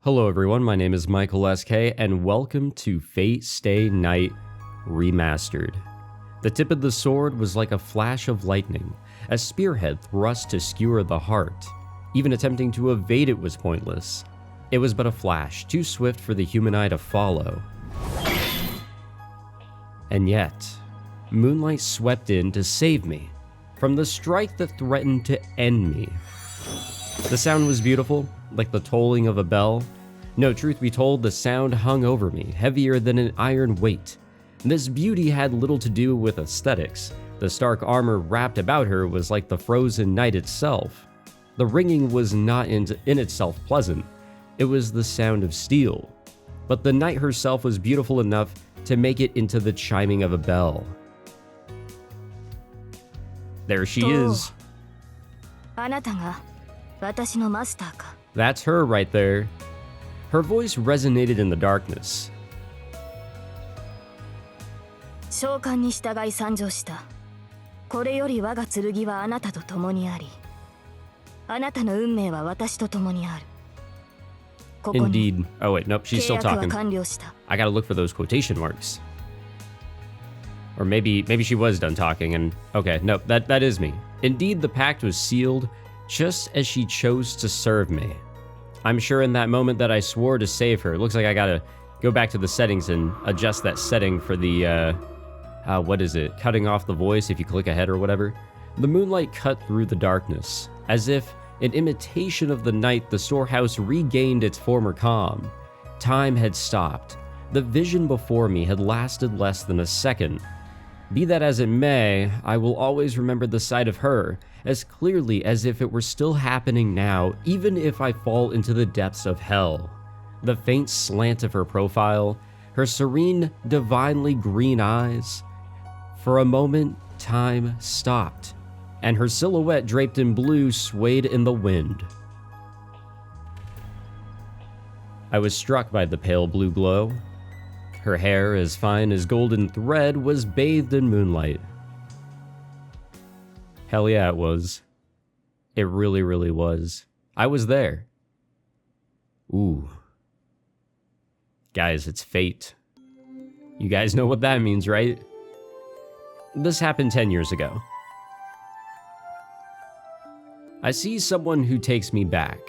Hello everyone, my name is Michael SK, and welcome to Fate Stay Night Remastered. The tip of the sword was like a flash of lightning, a spearhead thrust to skewer the heart. Even attempting to evade it was pointless. It was but a flash, too swift for the human eye to follow. And yet, moonlight swept in to save me from the strike that threatened to end me. The sound was beautiful, like the tolling of a bell. No, truth be told, the sound hung over me, heavier than an iron weight. This beauty had little to do with aesthetics. The stark armor wrapped about her was like the frozen night itself. The ringing was not in itself pleasant. It was the sound of steel. But the night herself was beautiful enough to make it into the chiming of a bell. There she is. That's her right there. Her voice resonated in the darkness. Indeed. Oh wait, nope, she's still talking. I gotta look for those quotation marks. Or maybe she was done talking and... Okay, nope, that is me. Indeed, the pact was sealed, just as she chose to serve me. I'm sure in that moment that I swore to save her. It looks like I gotta go back to the settings and adjust that setting for the, what is it? Cutting off the voice if you click ahead or whatever. The moonlight cut through the darkness. As if, in imitation of the night, the storehouse regained its former calm. Time had stopped. The vision before me had lasted less than a second. Be that as it may, I will always remember the sight of her, as clearly as if it were still happening now, even if I fall into the depths of hell. The faint slant of her profile, her serene, divinely green eyes. For a moment, time stopped, and her silhouette draped in blue swayed in the wind. I was struck by the pale blue glow. Her hair, as fine as golden thread, was bathed in moonlight. Hell yeah, it was. It really, really was. I was there. Ooh. Guys, it's fate. You guys know what that means, right? This happened 10 years ago. I see someone who takes me back.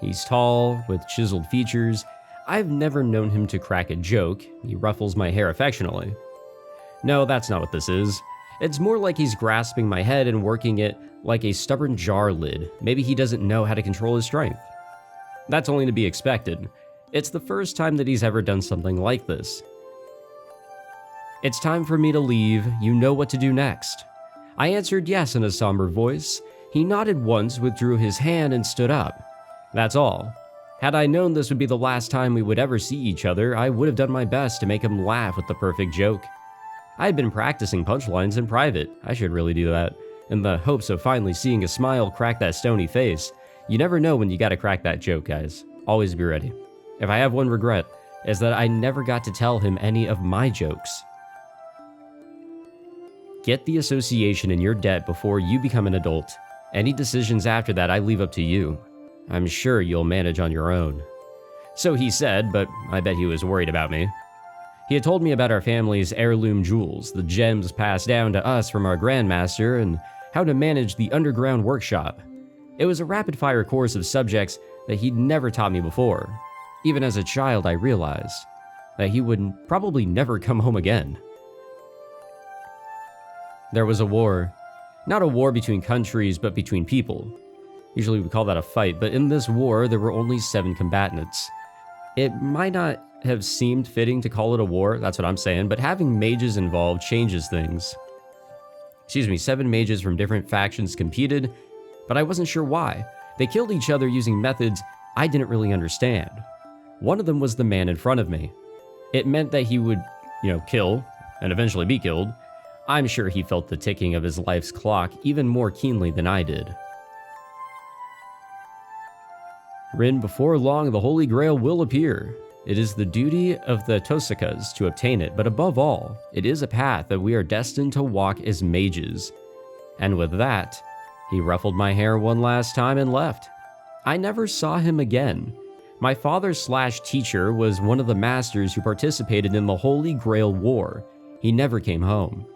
He's tall, with chiseled features. I've never known him to crack a joke. He ruffles my hair affectionately. No, that's not what this is. It's more like he's grasping my head and working it like a stubborn jar lid. Maybe he doesn't know how to control his strength. That's only to be expected. It's the first time that he's ever done something like this. It's time for me to leave. You know what to do next. I answered yes in a somber voice. He nodded once, withdrew his hand, and stood up. That's all. Had I known this would be the last time we would ever see each other, I would have done my best to make him laugh with the perfect joke. I had been practicing punchlines in private. I should really do that, in the hopes of finally seeing a smile crack that stony face. You never know when you gotta crack that joke, guys. Always be ready. If I have one regret, is that I never got to tell him any of my jokes. Get the association in your debt before you become an adult. Any decisions after that I leave up to you. I'm sure you'll manage on your own. So he said, but I bet he was worried about me. He had told me about our family's heirloom jewels, the gems passed down to us from our grandmaster, and how to manage the underground workshop. It was a rapid-fire course of subjects that he'd never taught me before. Even as a child, I realized that he would probably never come home again. There was a war. Not a war between countries, but between people. Usually we call that a fight, but in this war, there were only 7 combatants. It might not have seemed fitting to call it a war, that's what I'm saying, but having mages involved changes things. 7 mages from different factions competed, but I wasn't sure why. They killed each other using methods I didn't really understand. One of them was the man in front of me. It meant that he would, kill, and eventually be killed. I'm sure he felt the ticking of his life's clock even more keenly than I did. Rin, before long, the Holy Grail will appear. It is the duty of the Tosakas to obtain it, but above all, it is a path that we are destined to walk as mages. And with that, he ruffled my hair one last time and left. I never saw him again. My father/teacher was one of the masters who participated in the Holy Grail War. He never came home.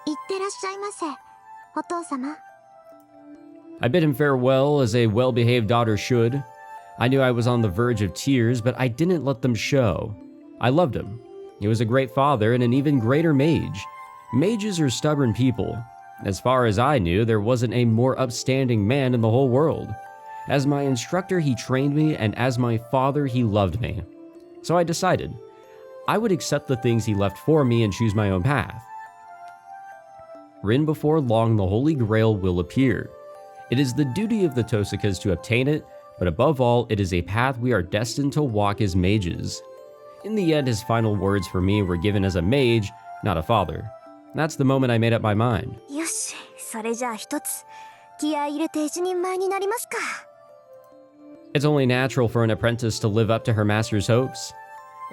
いってらっしゃいませ、お父様。 I bid him farewell as a well-behaved daughter should. I knew I was on the verge of tears, but I didn't let them show. I loved him. He was a great father and an even greater mage. Mages are stubborn people. As far as I knew, there wasn't a more upstanding man in the whole world. As my instructor, he trained me, and as my father, he loved me. So I decided I would accept the things he left for me and choose my own path. Written before long, the Holy Grail will appear. It is the duty of the Tosakas to obtain it, but above all, it is a path we are destined to walk as mages. In the end, his final words for me were given as a mage, not a father. That's the moment I made up my mind. よし、それじゃあ一つ気合い入れて一人前になりますか。 It's only natural for an apprentice to live up to her master's hopes.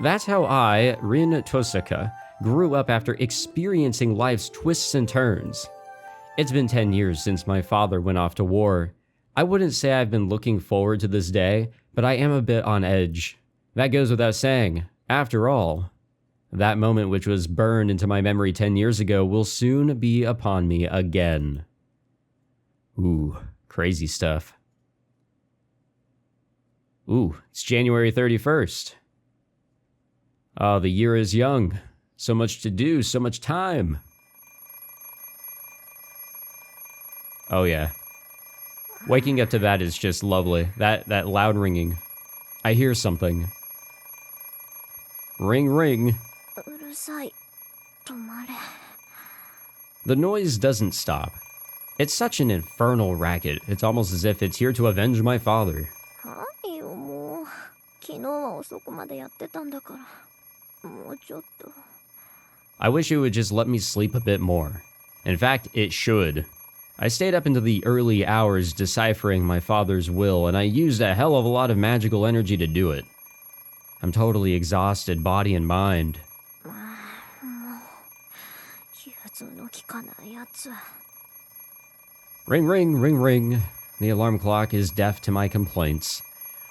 That's how I, Rin Tosaka, grew up after experiencing life's twists and turns. It's been 10 years since my father went off to war. I wouldn't say I've been looking forward to this day, but I am a bit on edge. That goes without saying. After all, that moment which was burned into my memory 10 years ago will soon be upon me again. Ooh, crazy stuff. Ooh, it's January 31st. Oh, the year is young. So much to do, so much time. Oh yeah. Waking up to that is just lovely. That loud ringing. I hear something. Ring, ring. うるさい。止まれ。 The noise doesn't stop. It's such an infernal racket. It's almost as if it's here to avenge my father. はいよ、もう。昨日は遅くまでやってたんだから。もうちょっと。 I wish it would just let me sleep a bit more. In fact, it should. I stayed up into the early hours deciphering my father's will, and I used a hell of a lot of magical energy to do it. I'm totally exhausted, body and mind. もう、融通の利かないやつ。 Ring, ring, ring, ring. The alarm clock is deaf to my complaints.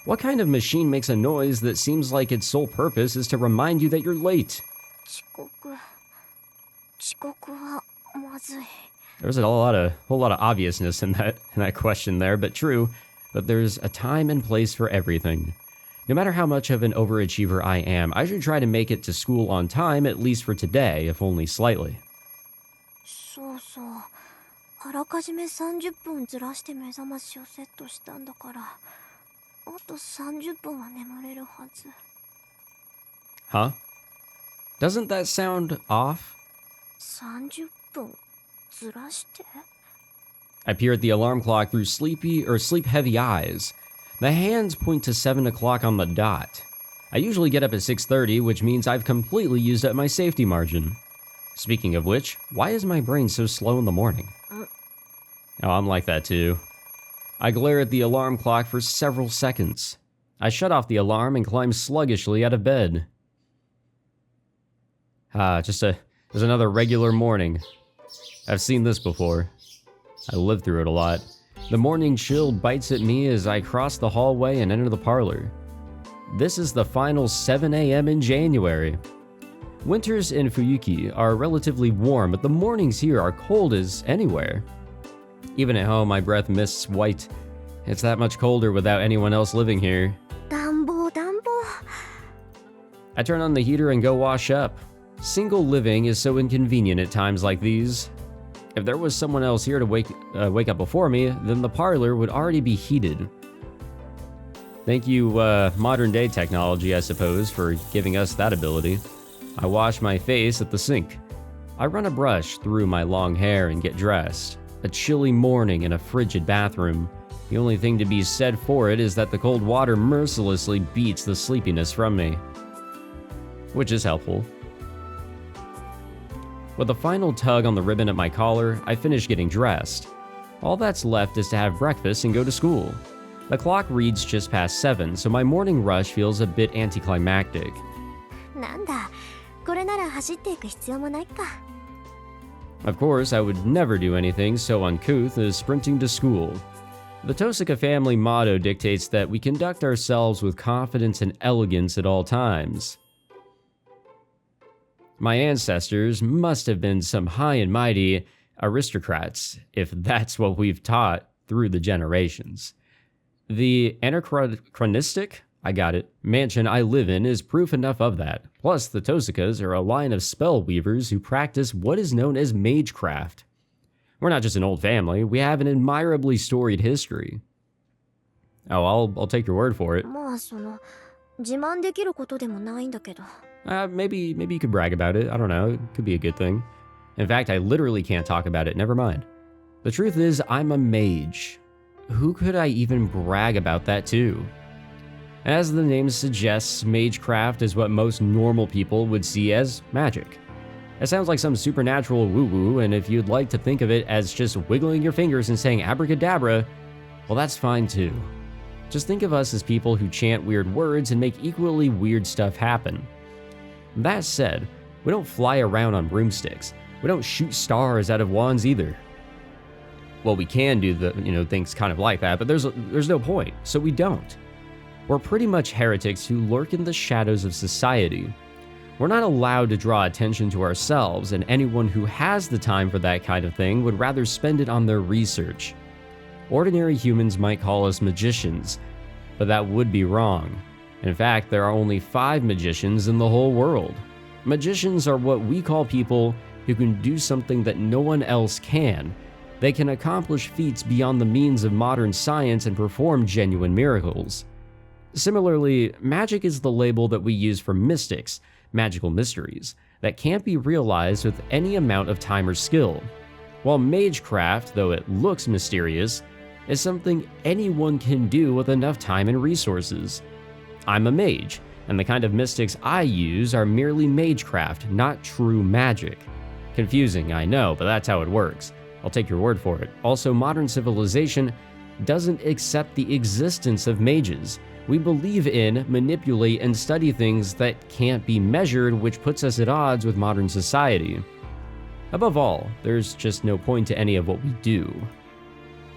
What kind of machine makes a noise that seems like its sole purpose is to remind you that you're late? 遅刻はまずい。 There's a whole lot of obviousness in that question there, but true. But there's a time and place for everything. No matter how much of an overachiever I am, I should try to make it to school on time, at least for today, if only slightly. そうそう。あらかじめ30分ずらして目覚ましをセットしたんだから、あと30分は眠れるはず。 Huh? Doesn't that sound off? 30分ずらして？ I peer at the alarm clock through sleep-heavy eyes. The hands point to 7 o'clock on the dot. I usually get up at 6:30, which means I've completely used up my safety margin. Speaking of which, why is my brain so slow in the morning? Oh, I'm like that too. I glare at the alarm clock for several seconds. I shut off the alarm and climb sluggishly out of bed. Just another regular morning. I've seen this before. I lived through it a lot. The morning chill bites at me as I cross the hallway and enter the parlor. This is the final 7 a.m. in January. Winters in Fuyuki are relatively warm, but the mornings here are cold as anywhere. Even at home, my breath mists white. It's that much colder without anyone else living here. 暖房。 I turn on the heater and go wash up. Single living is so inconvenient at times like these. If there was someone else here to wake up before me, then the parlor would already be heated. Thank you, modern day technology, I suppose, for giving us that ability. I wash my face at the sink. I run a brush through my long hair and get dressed. A chilly morning in a frigid bathroom. The only thing to be said for it is that the cold water mercilessly beats the sleepiness from me. Which is helpful. With a final tug on the ribbon at my collar, I finish getting dressed. All that's left is to have breakfast and go to school. The clock reads just past 7, so my morning rush feels a bit anticlimactic. なんだ、これなら走っていく必要もないか。 Of course, I would never do anything so uncouth as sprinting to school. The Tosuka family motto dictates that we conduct ourselves with confidence and elegance at all times. My ancestors must have been some high and mighty aristocrats, if that's what we've taught through the generations. The anachronistic, mansion I live in is proof enough of that. Plus, the Tosukas are a line of spell weavers who practice what is known as magecraft. We're not just an old family, we have an admirably storied history. Oh, I'll take your word for it. Maybe you could brag about it. I don't know. It could be a good thing. In fact, I literally can't talk about it. Never mind. The truth is, I'm a mage. Who could I even brag about that to? As the name suggests, magecraft is what most normal people would see as magic. It sounds like some supernatural woo-woo, and if you'd like to think of it as just wiggling your fingers and saying abracadabra, well, that's fine too. Just think of us as people who chant weird words and make equally weird stuff happen. That said, we don't fly around on broomsticks. We don't shoot stars out of wands either. Well, we can do things kind of like that, but there's no point, so we don't. We're pretty much heretics who lurk in the shadows of society. We're not allowed to draw attention to ourselves, and anyone who has the time for that kind of thing would rather spend it on their research. Ordinary humans might call us magicians, but that would be wrong. In fact, there are only 5 magicians in the whole world. Magicians are what we call people who can do something that no one else can. They can accomplish feats beyond the means of modern science and perform genuine miracles. Similarly, magic is the label that we use for mystics, magical mysteries, that can't be realized with any amount of time or skill. While magecraft, though it looks mysterious, is something anyone can do with enough time and resources. I'm a mage, and the kind of mystics I use are merely magecraft, not true magic. Confusing, I know, but that's how it works. I'll take your word for it. Also, modern civilization doesn't accept the existence of mages. We believe in, manipulate, and study things that can't be measured, which puts us at odds with modern society. Above all, there's just no point to any of what we do.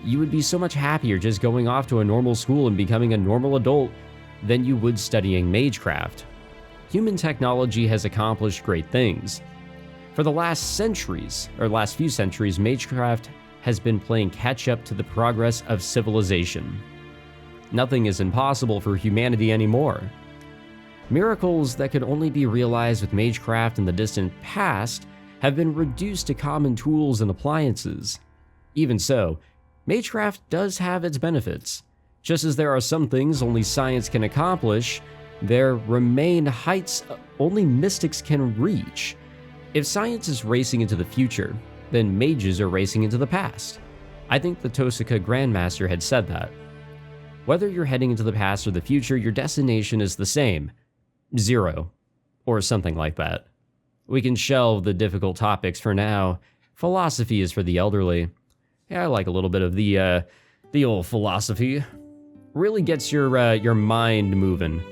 You would be so much happier just going off to a normal school and becoming a normal adult than you would studying magecraft. Human technology has accomplished great things. For the last few centuries, magecraft has been playing catch-up to the progress of civilization. Nothing is impossible for humanity anymore. Miracles that could only be realized with magecraft in the distant past have been reduced to common tools and appliances. Even so, magecraft does have its benefits. Just as there are some things only science can accomplish, there remain heights only mystics can reach. If science is racing into the future, then mages are racing into the past. I think the Tosuka Grandmaster had said that. Whether you're heading into the past or the future, your destination is the same. 0. Or something like that. We can shelve the difficult topics for now. Philosophy is for the elderly. Yeah, I like a little bit of the old philosophy. Really gets your mind moving.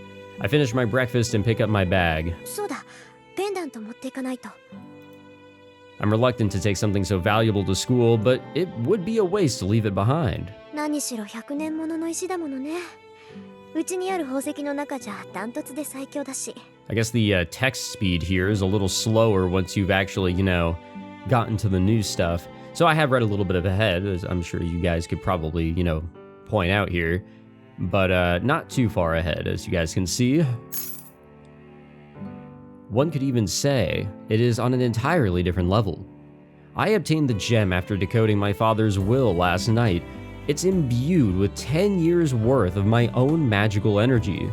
I finish my breakfast and pick up my bag. I'm reluctant to take something so valuable to school, but it would be a waste to leave it behind. I guess the text speed here is a little slower once you've actually, gotten to the new stuff. So I have read a little bit ahead, as I'm sure you guys could probably, point out here. But not too far ahead, as you guys can see. One could even say it is on an entirely different level. I obtained the gem after decoding my father's will last night. It's imbued with 10 years worth of my own magical energy.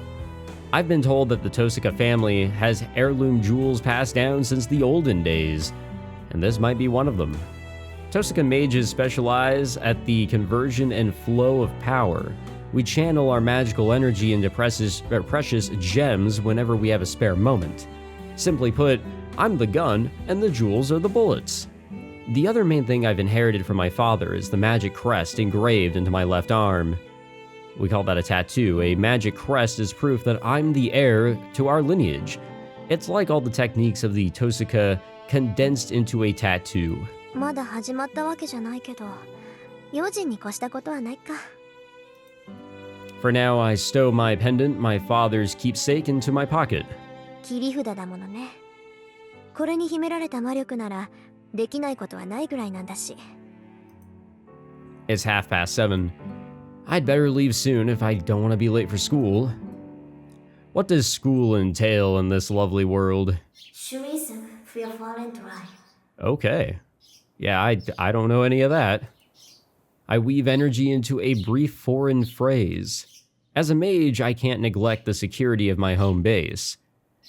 I've been told that the Tosuka family has heirloom jewels passed down since the olden days, and this might be one of them. Tosuka mages specialize at the conversion and flow of power. We channel our magical energy into precious gems whenever we have a spare moment. Simply put, I'm the gun and the jewels are the bullets. The other main thing I've inherited from my father is the magic crest engraved into my left arm. We call that a tattoo. A magic crest is proof that I'm the heir to our lineage. It's like all the techniques of the Tosuka condensed into a tattoo. For now, I stow my pendant, my father's keepsake, into my pocket. 切り札だものね。これに秘められた魔力ならできないことはないぐらいなんだし。It's 7:30. I'd better leave soon if I don't want to be late for school. What does school entail in this lovely world? Okay. Yeah, I don't know any of that. I weave energy into a brief foreign phrase. As a mage, I can't neglect the security of my home base.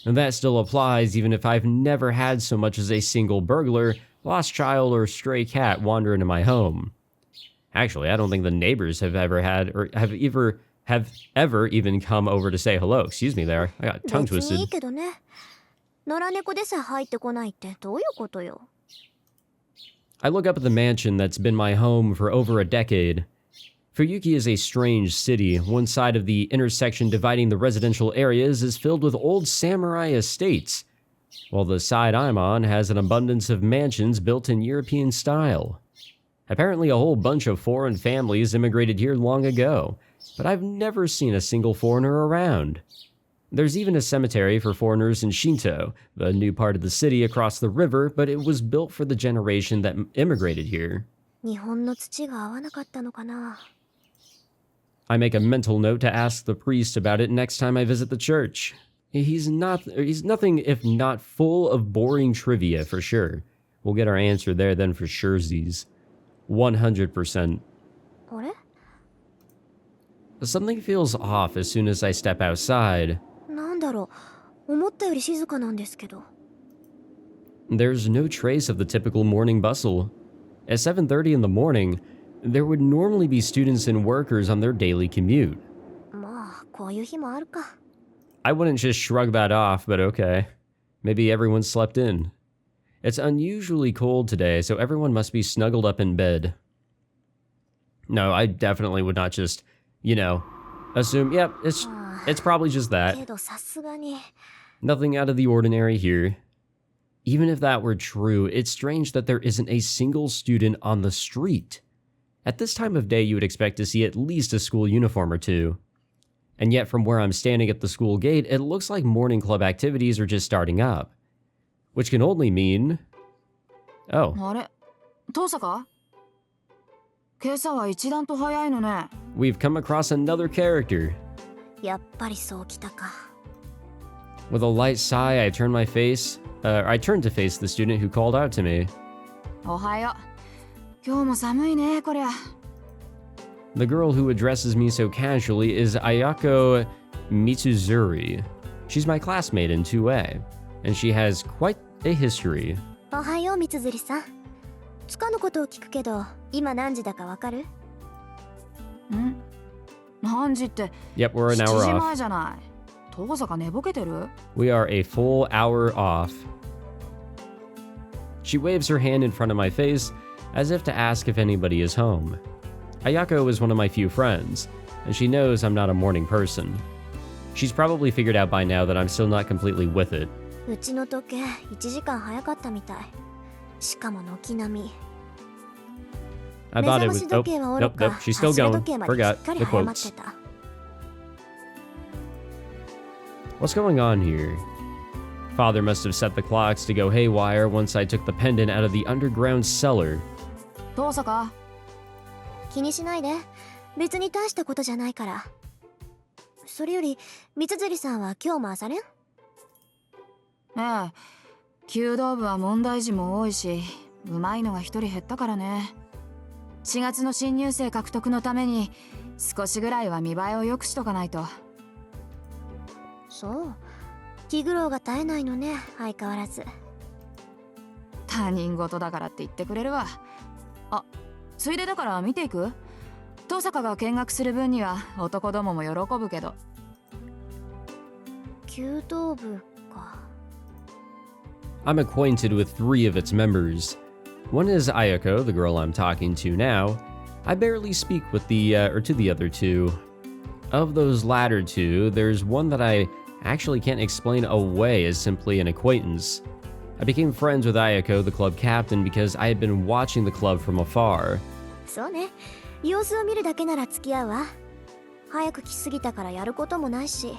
And that still applies even if I've never had so much as a single burglar, lost child, or stray cat wander into my home. Actually, I don't think the neighbors have ever had, or have ever even come over to say hello. Excuse me there. I got tongue twisted. I look up at the mansion that's been my home for over a decade. Fuyuki is a strange city. One side of the intersection dividing the residential areas is filled with old samurai estates, while the side I'm on has an abundance of mansions built in European style. Apparently a whole bunch of foreign families immigrated here long ago, but I've never seen a single foreigner around. There's even a cemetery for foreigners in Shinto, the new part of the city across the river, but it was built for the generation that immigrated here. I make a mental note to ask the priest about it next time I visit the church. He's nothing if not full of boring trivia for sure. We'll get our answer there then for surezies. 100%. Something feels off as soon as I step outside. There's no trace of the typical morning bustle. At 7:30 in the morning, there would normally be students and workers on their daily commute. I wouldn't just shrug that off, but okay. Maybe everyone slept in. It's unusually cold today, so everyone must be snuggled up in bed. No, I definitely would not just, assume, yep, it's probably just that. Nothing out of the ordinary here. Even if that were true, it's strange that there isn't a single student on the street. At this time of day, you would expect to see at least a school uniform or two. And yet from where I'm standing at the school gate, it looks like morning club activities are just starting up. Which can only mean... Oh. We've come across another character. With a light sigh, I turn to face the student who called out to me. The girl who addresses me so casually is Ayako Mitsuzuri. She's my classmate in 2A, and she has quite a history. Yep, we're an hour off. We are a full hour off. She waves her hand in front of my face, as if to ask if anybody is home. Ayako is one of my few friends, and she knows I'm not a morning person. She's probably figured out by now that I'm still not completely with it. I thought it was... Oh, nope, she's still going. Forgot the quotes. What's going on here? Father must have set the clocks to go haywire once I took the pendant out of the underground cellar. I'm acquainted with 3 of its members. One is Ayako, the girl I'm talking to now. I barely speak with to the other 2. Of those latter 2, there's one that I actually can't explain away as simply an acquaintance. I became friends with Ayako, the club captain, because I had been watching the club from afar. 早く来すぎたからやることもないし。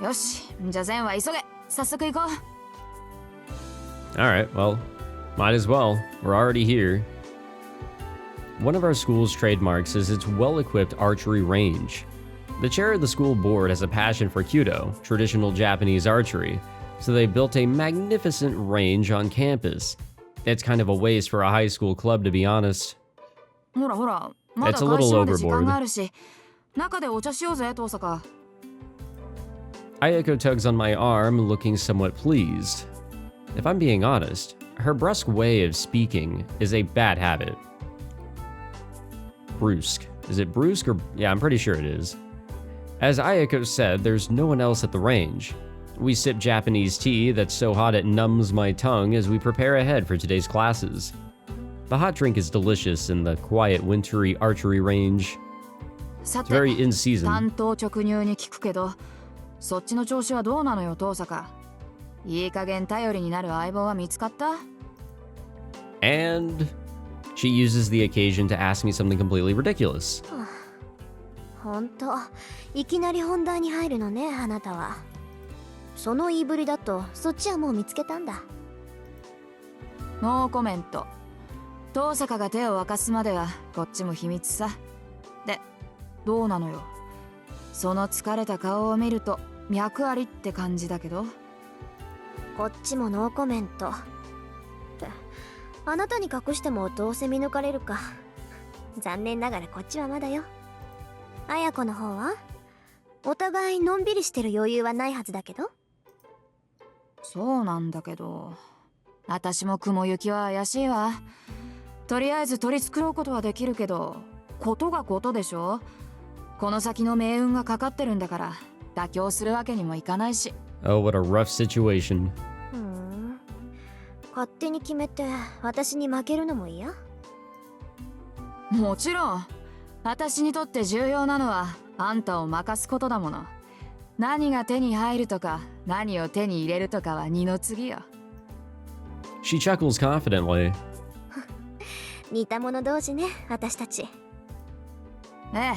よし、じゃあ善は急げ。早速行こう。Alright, well, might as well. We're already here. One of our school's trademarks is its well-equipped archery range. The chair of the school board has a passion for Kyudo, traditional Japanese archery, so they built a magnificent range on campus. It's kind of a waste for a high school club, to be honest. ほらほら、まだ開始まで時間があるし、中でお茶しようぜ、遠坂。Ayako tugs on my arm, looking somewhat pleased. If I'm being honest, her brusque way of speaking is a bad habit. Brusque. Is it brusque or... Yeah, I'm pretty sure it is. As Ayako said, there's no one else at the range. We sip Japanese tea that's so hot it numbs my tongue as we prepare ahead for today's classes. The hot drink is delicious in the quiet, wintry archery range. It's very in season. 単刀直入に聞くけど、そっちの調子はどうなのよ、遠坂。いい加減頼りになる相棒は見つかった？ And she uses the occasion to ask me something completely ridiculous. ほんと、いきなり本題に入るのね、あなたは。その言いぶりだと、そっちはもう見つけたんだ。ノーコメント。遠坂が手を沸かすまではこっちも秘密さ。で、どうなのよ。その疲れた顔を見ると脈ありって感じだけど。こっちもノーコメント。ってあなたに隠してもどうせ見抜かれるか。残念ながらこっちはまだよ。綾子の方はお互いのんびりしてる余裕はないはずだけど。そうなんだけど、私も雲行きは怪しいわ。とりあえず取り繕うことはできるけど、ことがことでしょ。この先の命運がかかってるんだから妥協するわけにもいかないし。Oh, what a rough situation. 勝手に決めて私に負けるのも嫌？もちろん。私にとって重要なのはあんたを任すことだもの。何が手に入るとか何を手に入れるとかは二の次よ。She chuckles confidently. 似た者同士ね、私たち。ええ、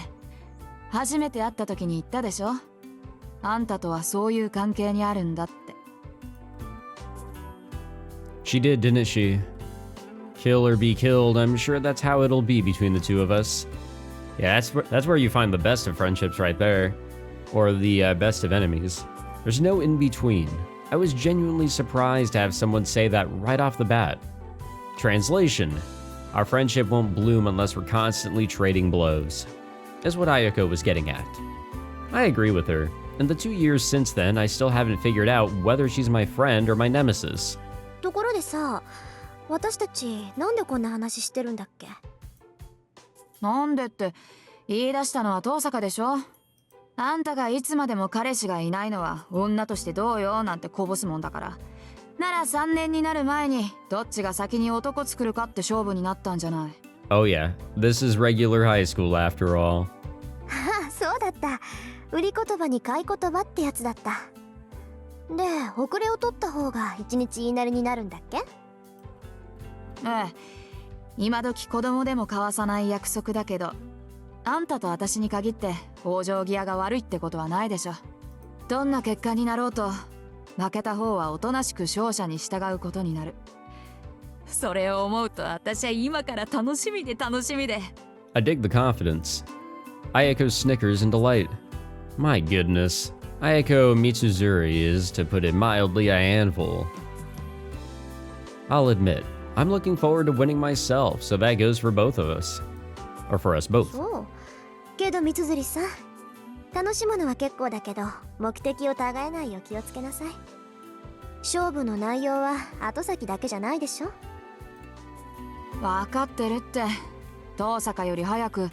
初めて会った時に言ったでしょ。あんたとはそういう関係にあるんだって。She did, didn't she? Kill or be killed, I'm sure that's how it'll be between the two of us. Yeah, that's where you find the best of friendships right there. Or the best of enemies. There's no in-between. I was genuinely surprised to have someone say that right off the bat. Translation: our friendship won't bloom unless we're constantly trading blows. Is what Ayako was getting at. I agree with her. In the 2 years since then, I still haven't figured out whether she's my friend or my nemesis. ところでさ、私たちなんでこんな話してるんだっけ？なんでって言い出したのは遠坂でしょ。あんたがいつまでも彼氏がいないのは女としてどうよなんてこぼすもんだから。なら3年になる前にどっちが先に男作るかって勝負になったんじゃない。Oh yeah, this is regular high school after all. ああ、そうだった。売り言葉に買い言葉ってやつだった。で、遅れを取った方が一日言いなりになるんだっけ？ええ、今時子供でも交わさない約束だけど、あんたと私に限って往生際が悪いってことはないでしょ。どんな結果になろうと負けた方はおとなしく勝者に従うことになる。それを思うと私は今から楽しみで楽しみで。I dig the confidence. Ayako snickers in delight. My goodness. Ayako Mitsuzuri is, to put it mildly, a handful. I'll admit, I'm looking forward to winning myself, so that goes for both of us. Or for us both. そう。けど三辻さん、楽しむのは結構だけど、目的を違えないよう気をつけなさい。勝負の内容は後先だけじゃないでしょ。分かってるって。遠坂より早く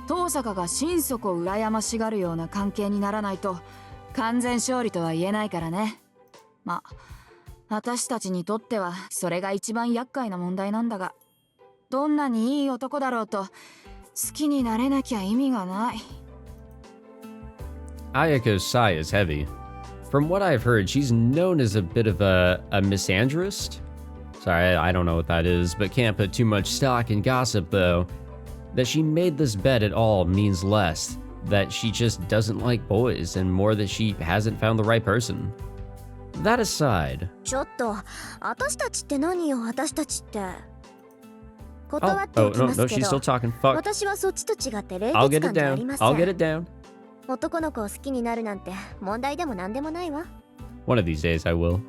遠坂が心底羨ましがるような関係にならないと完全勝利とは言えないからね。まあ私たちにとってはそれが一番厄介な問題なんだが、どんなにいい男だろうと好きになれなきゃ意味がない。 Ayako's sigh is heavy. From what I've heard, she's known as a bit of a misandrist. Sorry, I don't know what that is, but can't put too much stock in gossip though. That she made this bet at all means less that she just doesn't like boys and more that she hasn't found the right person. That aside... ちょっと、私たちって何よ、私たちって。断っておきます no, け she's ど、 still talking. Fuck. 私はそっちと違って冷 I'll get 血 it 感じゃあり down. ません。 I'll get it down. 男の子を好きになるなんて問題でも何でもないわ。One of these days I will.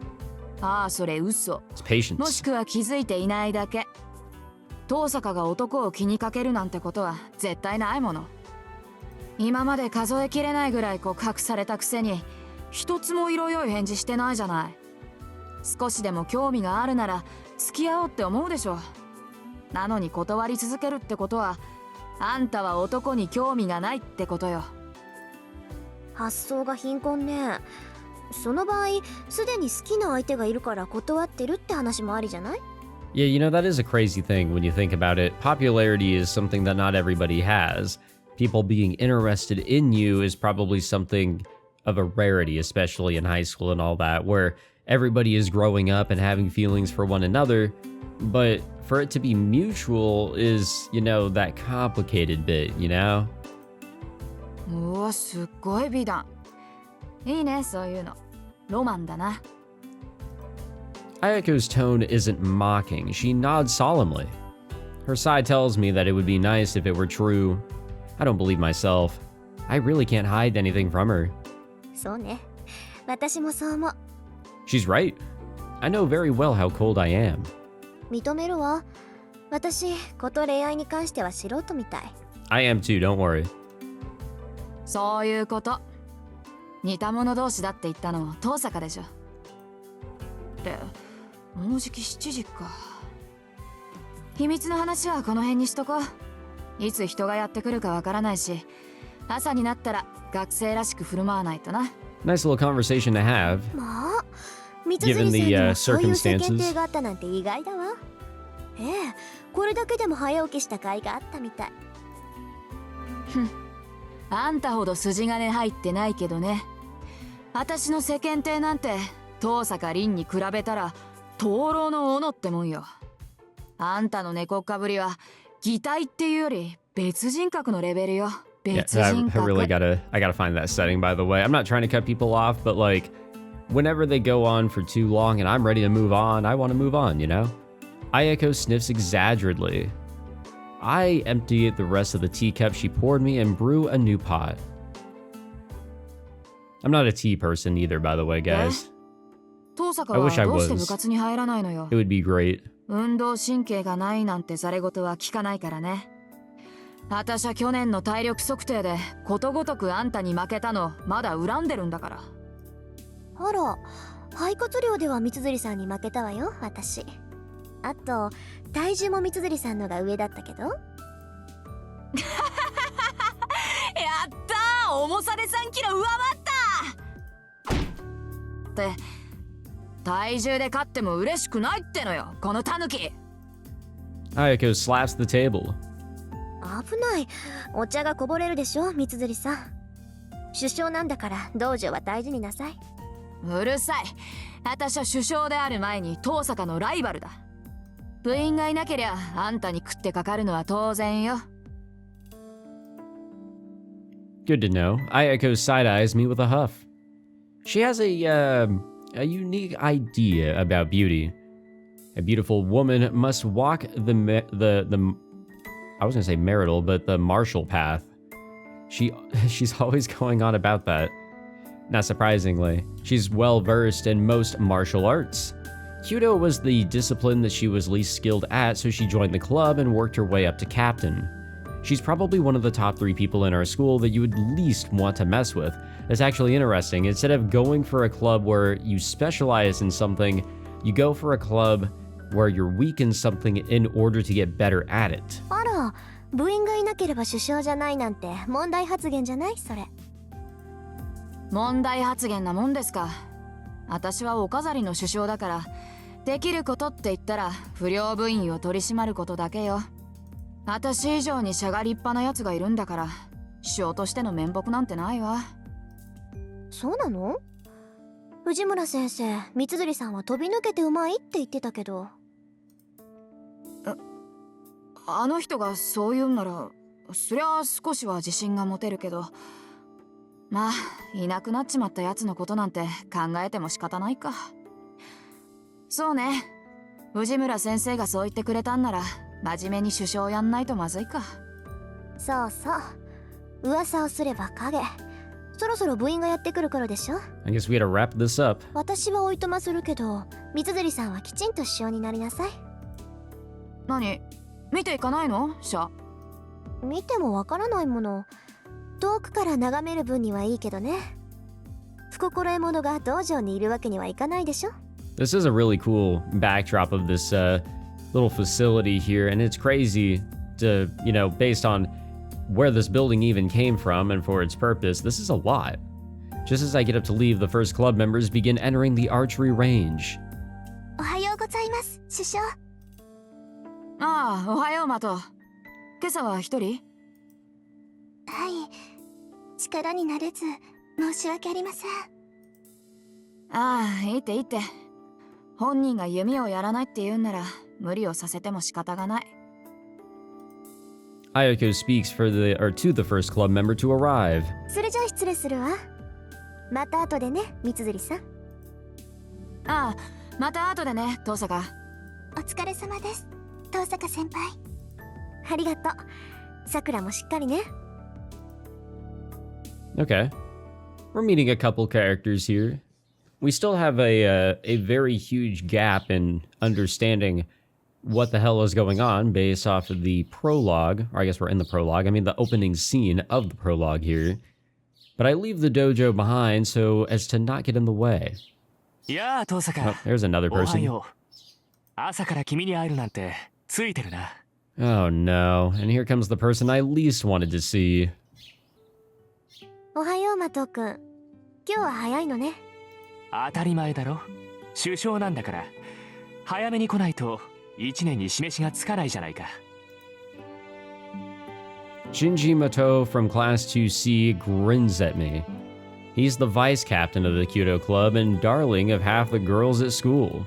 ああ、それ嘘。 It's patience. もしくは気づいていないだけ。遠坂が男を気にかけるなんてことは絶対ないもの。今まで数えきれないぐらい告白されたくせに一つも色良い返事してないじゃない。少しでも興味があるなら付き合おうって思うでしょ。なのに断り続けるってことはあんたは男に興味がないってことよ。発想が貧困ね。その場合、すでに好きな相手がいるから断ってるって話もありじゃない？ Yeah, you know, that is a crazy thing when you think about it. Popularity is something that not everybody has. People being interested in you is probably something of a rarity, especially in high school and all that, where everybody is growing up and having feelings for one another. But for it to be mutual is, you know, that complicated bit, you know? おお、すっごい美談。いいね、そういうの。ロマンだな。Ayako's tone isn't mocking. She nods solemnly. Her sigh tells me that it would be nice if it were true. I don't believe myself. I really can't hide anything from her. そうね。私もそう思う。 She's right. I know very well how cold I am. 認めるわ。私、こと恋愛に関しては素人みたい。I am too, don't worry. そういうこと。似た者同士だって言ったの遠坂でしょ。で、もうじき7時か。秘密の話はこの辺にしとこう。いつ人がやってくるかわからないし、朝になったら学生らしく振る舞わないとな。Nice little conversation to have. まあ、三辻さんにもそういう世間 circumstances. 体があったなんて意外だわ。ええ、これだけでも早起きした甲斐があったみたい。あんたほど筋金入ってないけどね。私の世間体なんて遠坂凛に比べたら灯籠の斧ってもんよ。あんたの猫っかぶりは擬態っていうより別人格のレベルよ。Yeah, 別人 I 格。 really I gotta find that setting, by the way. I'm not trying to cut people off, but like, whenever they go on for too long and I'm ready to move on, I want to move on, you know? Ayako sniffs exaggeratedly. I empty the rest of the teacup she poured me and brew a new pot. I'm not a tea person either, by the way, guys. 遠坂はどうして部活に入らないのよ。 It would be great. 運動神経がないなんてざれ言は聞かないからね。私は去年の体力測定でことごとくあんたに負けたのまだ恨んでるんだから。あら、肺活量では三辻さんに負けたわよ、私。あと、体重も三辻さんのが上だったけど。やったー、重さで3キロ上回ったって体重で勝っても嬉しくないってのよ、このタヌキ。 Ayako slaps the table. 危ない。お茶がこぼれるでしょ、三辻さん。首相なんだから道場は大事になさい。うるさい。私は首相である前に遠坂のライバルだ。部員がいなけりゃあんたに食ってかかるのは当然よ。 Good to know. Ayako side-eyes me with a huff. She has a unique idea about beauty. A beautiful woman must walk I was gonna say marital, but the martial path. She's always going on about that. Not surprisingly, she's well-versed in most martial arts. Kyudo was the discipline that she was least skilled at, so she joined the club and worked her way up to captain. She's probably one of the top 3 people in our school that you would least want to mess with. It's actually interesting. Instead of going for a club where you specialize in something, you go for a club where you're weak in something in order to get better at it. あら、部員がいなければ首相じゃないなんて問題発言じゃない？それ。問題発言なもんですか。私はお飾りの首相だから、できることって言ったら不良部員を取り締まることだけよ。私以上にしゃが立派なやつがいるんだから、首相としての面目なんてないわ。そうなの？藤村先生、三辻さんは飛び抜けてうまいって言ってたけど。あの人がそう言うんなら、そりゃ少しは自信が持てるけど、まあいなくなっちまったやつのことなんて考えても仕方ないか。そうね、藤村先生がそう言ってくれたんなら真面目に首相やんないとまずいか。そうそう、噂をすれば影。そろそろ部員がやってくる頃でしょ。 I guess we had to wrap this up. 私はおいとまするけど、三辻さんはきちんと首相になりなさい。何、見ていかないの？シャ。見てもわからないもの。遠くから眺める分にはいいけどね。不心得者が道場にいるわけにはいかないでしょ。 This is a really cool backdrop of this little facility here, and it's crazy to, based on where this building even came from and for its purpose, this is a lot. Just as I get up to leave, the first club members begin entering the archery range. おはようございます、首相。ああ、おはようマト。今朝は一人？はい、力になれず申し訳ありません。ああ、いいっていいって。本人が弓をやらないって言うんなら無理をさせても仕方がない。Ayako speaks to the first club member to arrive. それじゃあ失礼するわ。また後でね、三辻さん。ああ、また後でね、遠坂。お疲れ様です、遠坂先輩。ありがとう。さくらもしっかりね。Okay. We're meeting a couple characters here. We still have a very huge gap in understanding what the hell is going on based off of the prologue, or I guess we're in the prologue. I mean, the opening scene of the prologue here. But I leave the dojo behind so as to not get in the way. Yeah, Tosaka. Oh, there's another person. Oh no, and here comes the person I least wanted to see. おはよう、マト君。今日は早いのね。当たり前だろ。首相なんだから。早めに来ないと1年に示しがつかないじゃないか。Shinji Mato from Class 2C grins at me. He's the vice captain of the Kyoto Club and darling of half the girls at school.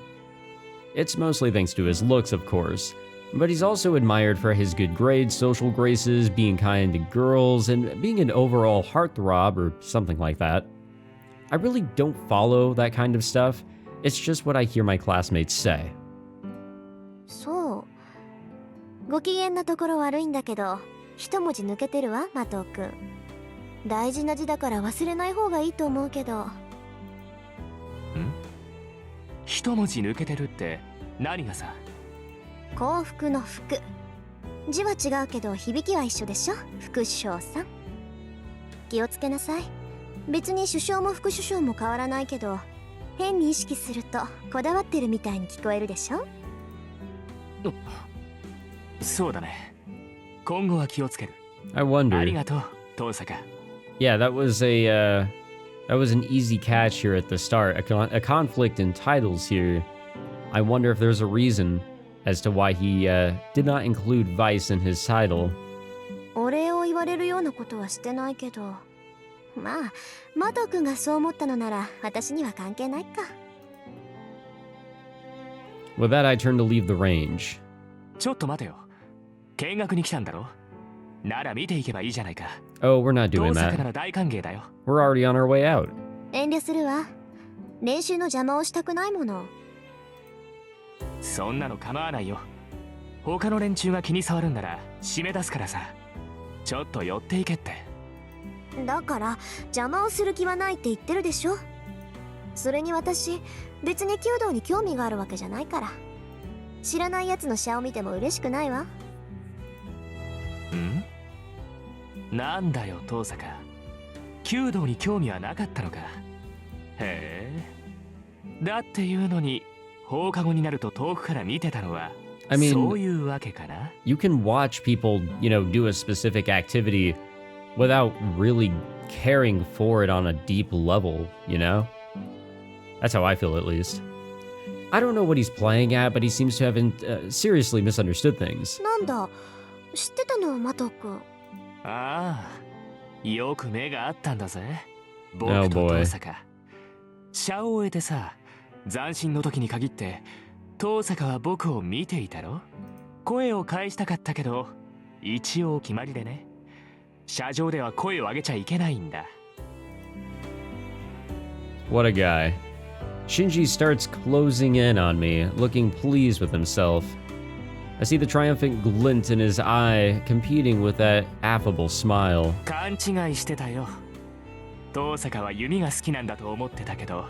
It's mostly thanks to his looks, of course, but he's also admired for his good grades, social graces, being kind to girls, and being an overall heartthrob or something like that. I really don't follow that kind of stuff. It's just what I hear my classmates say. そう。ご機嫌なところ悪いんだけど、一文字抜けてるわ、マト君。大事な字だから忘れない方がいいと思うけど。一文字抜けてるって何がさ？幸福の福。字は違うけど響きは一緒でしょ、副首相さん。気をつけなさい。別に首相も副首相も変わらないけど、変に意識するとこだわってるみたいに聞こえるでしょ。そうだね。今後は気をつける。I wonder. ありがとう、遠坂。Yeah, that was an easy catch here at the start. A conflict in titles here. I wonder if there's a reason as to why he did not include Vice in his title. お礼を言われるようなことはしてないけど、まあ、マト君がそう思ったのなら私には関係ないか。With that, I turn to leave the range. ちょっと待てよ。見学に来たんだろ？なら見ていけばいいじゃないか。Oh, we're not doing 遠坂 that. なら大歓迎だよ。We're already on our way out. 遠慮するわ。練習の邪魔をしたくないもの。そんなの構わないよ。他の連中が気に障るんなら締め出すからさ。ちょっと寄っていけって。だから邪魔をする気はないって言ってるでしょ。それに私別に弓道に興味があるわけじゃないから。知らないやつのシャを見ても嬉しくないわ。なんだよ遠坂。弓道に興味はなかったのか。へえ。だっていうのに放課後になると遠くから見てたのは I mean, そういうわけかな。You can watch people, do a specific activity without really caring for it on a deep level, That's how I feel, at least. I don't know what he's playing at, but he seems to have seriously misunderstood things. なんだ、知ってたの、マト君。ああ、よく目があったんだぜ。僕 Oh と boy. 遠坂。射を終えてさ、斬新の時に限って遠坂は僕を見ていたろ。声を返したかったけど、一応決まりでね。車上では声を上げちゃいけないんだ。What a guy. Shinji starts closing in on me, looking pleased with himself. I see the triumphant glint in his eye, competing with that affable smile. 勘違いしてたよ。遠坂は弓が好きなんだと思ってたけど、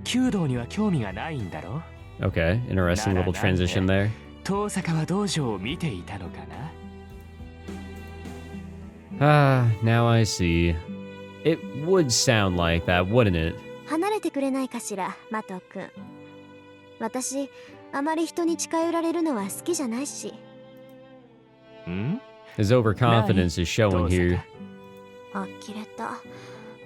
弓道には興味がないんだろ。Okay, interesting little transition there. 遠坂は道場を見ていたのかな。Ah, now I see. It would sound like that, wouldn't it? 離れてくれないかしら、マト君。私、あまり人に近寄られるのは好きじゃないし。ん？ His overconfidence is showing here. 呆れた。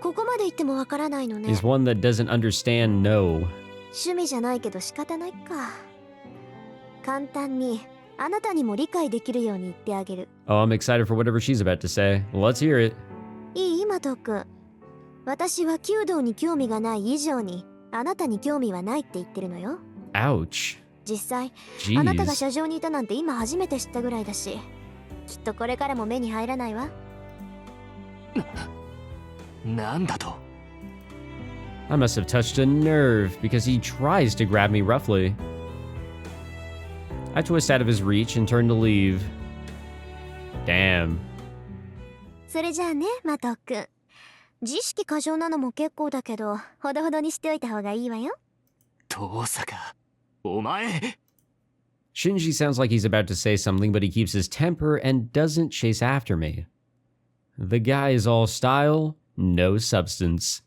ここまで言ってもわからないのね。 He's one that doesn't understand no. 趣味じゃないけど仕方ないか。簡単にあなたにも理解できるように言ってあげる。Oh, I'm excited for whatever she's about to say. Let's hear it. いい、マト君。私は弓道に興味がない以上にあなたに興味はないって言ってるのよ。 Ouch. 実際、 Jeez. あなたが車上にいたなんて今初めて知ったぐらいだし、きっとこれからも目に入らないわ。なんだと。 I must have touched a nerve because he tries to grab me roughly. I twist out of his reach and turn to leave. Damn. それじゃあね、マト君。自意識過剰なのも結構だけど、ほどほどにしておいた方がいいわよ。遠坂、お前。 Shinji sounds like he's about to say something, but he keeps his temper and doesn't chase after me. The guy is all style, no substance.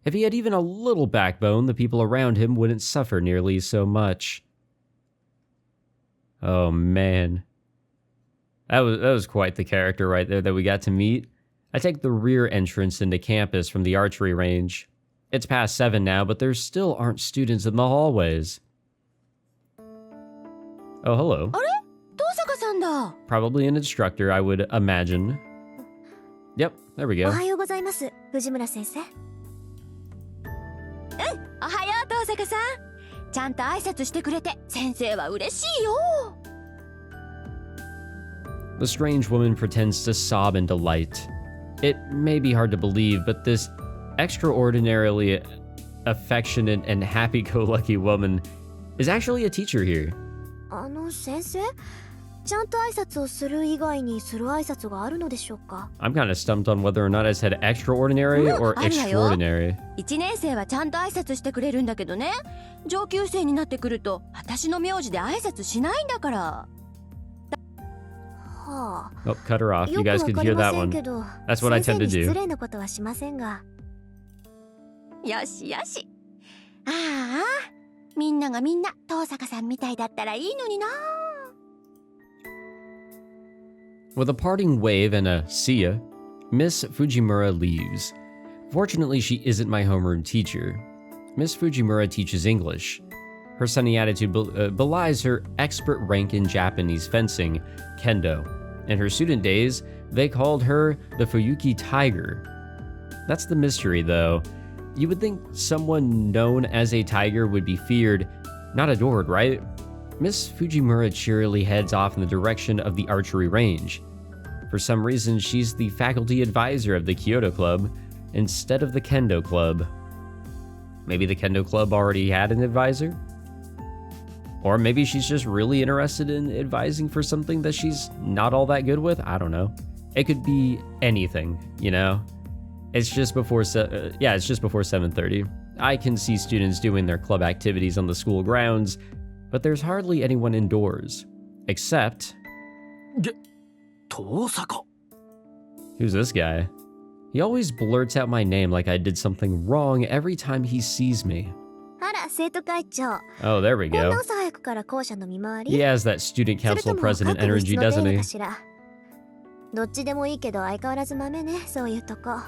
If he had even a little backbone, the people around him wouldn't suffer nearly so much. Oh man. That was quite the character right there that we got to meet. I take the rear entrance into campus from the archery range. It's past 7 now, but there still aren't students in the hallways. Oh, hello. あれ？遠坂さんだ。 Probably an instructor, I would imagine. Yep, there we お go. はようございます、藤村先生。おはよう、遠坂さん。ちゃんと挨拶してくれて、先生は嬉しいよ。 The strange woman pretends to sob in delight. It may be hard to believe, but this extraordinarily affectionate and happy-go-lucky woman is actually a teacher here. 先生、ちゃんと挨拶をする以外にする挨拶があるのでしょうか。 I'm kind of stumped on whether or not I said extraordinary or あるわよ。 extraordinary. 1年生はちゃんと挨拶してくれるんだけどね。上級生になってくると、私の名字で挨拶しないんだから。はあ。 Oh, cut her off. You よく guys わ could かり hear ま that せん one. けど、 That's what I 先 tend 生 to に do. 失礼なことはしませんが。よしよし。ああ、みんながみんな遠坂さんみたいだったらいいのにな。 With a parting wave and a see ya, Miss Fujimura leaves. Fortunately, she isn't my homeroom teacher. Miss Fujimura teaches English. Her sunny attitude belies her expert rank in Japanese fencing, kendo. In her student days, they called her the Fuyuki Tiger. That's the mystery, though. You would think someone known as a tiger would be feared, not adored, right? Miss Fujimura cheerily heads off in the direction of the archery range. For some reason, she's the faculty advisor of the Kyoto Club instead of the Kendo Club. Maybe the Kendo Club already had an advisor? Or maybe she's just really interested in advising for something that she's not all that good with? I don't know. It could be anything, you know? It's just before 7:30. I can see students doing their club activities on the school grounds, but there's hardly anyone indoors. Except... 遠坂。 Who's this guy? He always blurts out my name like I did something wrong every time he sees me. あら、生徒会長。 Oh, there we こん go. な朝早くから校舎の見回り。 He has that student それ council とも president 各部 energy, 室の手 doesn't 入れ he? かしら。どっちでもいいけど相変わらず豆ね、そういうとこ。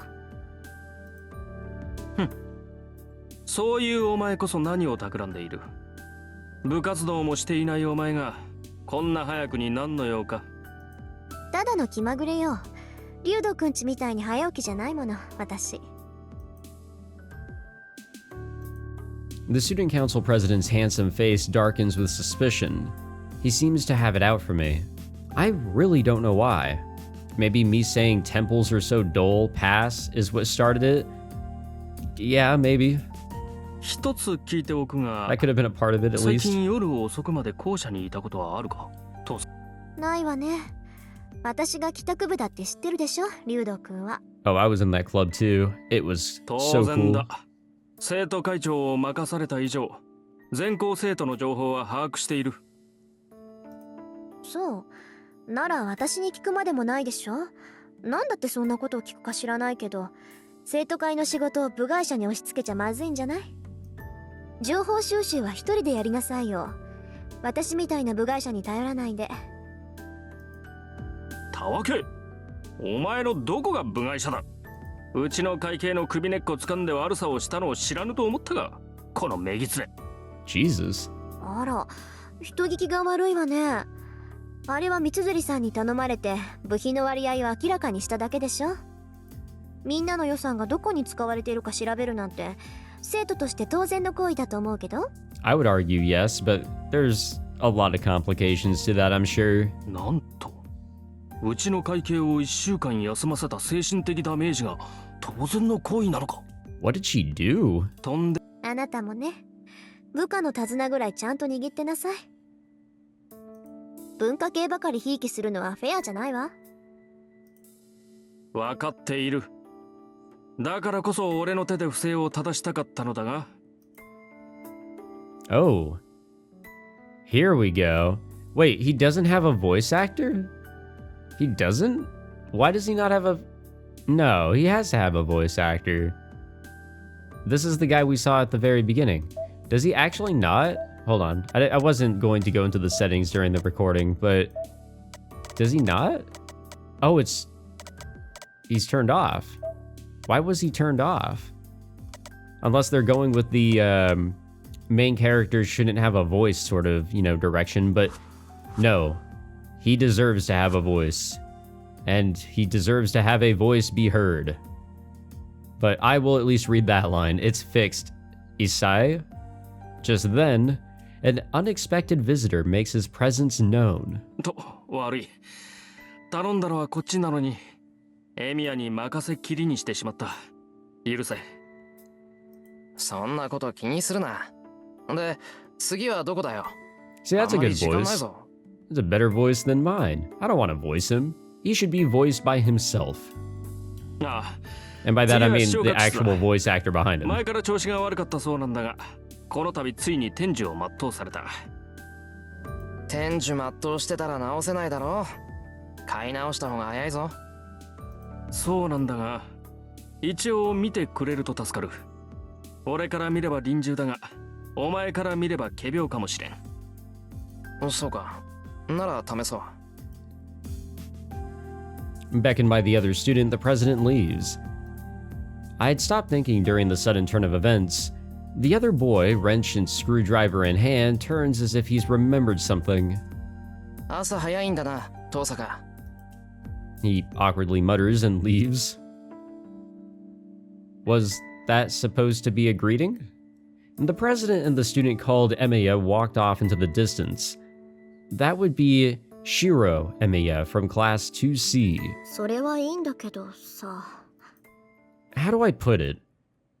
そういうお前こそ何を企んでいる。部活動もしていないお前がこんな早くに何の用か。ただの気まぐれよ。竜斗くんちみたいに早起きじゃないもの、私。 The student council president's handsome face darkens with suspicion. He seems to have it out for me. I really don't know why. Maybe me saying temples are so dull, pass, is what started it? Yeah, maybe. 一つ聞いておくが、 I could have been a part of it at 最 least. 近夜遅くまで校舎にいたことはあるか？と。ないわね。私が帰宅部だって知ってるでしょ、竜道くんは。Oh, I was in that club too. It was so 当然 cool. だ。生徒会長を任された以上、全校生徒の情報は把握している。そう。なら私に聞くまでもないでしょ。なんだってそんなことを聞くか知らないけど、生徒会の仕事を部外者に押し付けちゃまずいんじゃない？情報収集は一人でやりなさいよ。私みたいな部外者に頼らないで。たわけ、お前のどこが部外者だ？うちの会計の首根っこ掴んで悪さをしたのを知らぬと思ったが、このめぎつれ。Jesus. あら、人聞きが悪いわね。あれは三辻さんに頼まれて部費の割合を明らかにしただけでしょ。みんなの予算がどこに使われているか調べるなんて生徒として当然の行為だと思うけど。 I would argue yes, but there's a lot of complications to that, I'm sure. なんと、うちの会計を1週間休ませた精神的ダメージが当然の行為なのか？ What did she do? とんで。あなたもね、部下の手綱ぐらいちゃんと握ってなさい。文化系ばかりひいきするのはフェアじゃないわ。分かっている。だからこそ俺の手で不正を正したかったのだが。Oh. Here we go. Wait, he doesn't have a voice actor? He doesn't? Why does he not have a... No, he has to have a voice actor. This is the guy we saw at the very beginning. Does he actually not? Hold on. I wasn't going to go into the settings during the recording, but... Does he not? Oh, it's... He's turned off. Why was he turned off? Unless they're going with the main characters shouldn't have a voice sort of, you know, direction, but no. He deserves to have a voice. And he deserves to have a voice be heard. But I will at least read that line. It's fixed. Isai? Just then, an unexpected visitor makes his presence known. と、悪い。頼んだのはこっちなのに、エミヤに任せっきりにしてしまった。許せ。そんなこと気にするな。で、次はどこだよ。 See, that's a good voice. It's a better voice than mine. I don't want to voice him. He should be voiced by himself. ああ。 And by that I mean the actual voice actor behind him. 前から調子が悪かったそうなんだが、この度ついに天寿を全うされた。天寿全うしてたら直せないだろう。買い直した方が早いぞ。そうなんだが、一応見てくれると助かる。俺から見れば臨終だが、お前から見れば仮病かもしれん。そうか。なら試そう。Beckoned by the other student, the president leaves. I had stopped thinking during the sudden turn of events. The other boy, wrench and screwdriver in hand, turns as if he's remembered something. 朝早いんだな、遠坂。He awkwardly mutters and leaves. Was that supposed to be a greeting? The president and the student called Emiya walked off into the distance. That would be Shirou Emiya from class 2C. それはいいんだけどさ。How do I put it?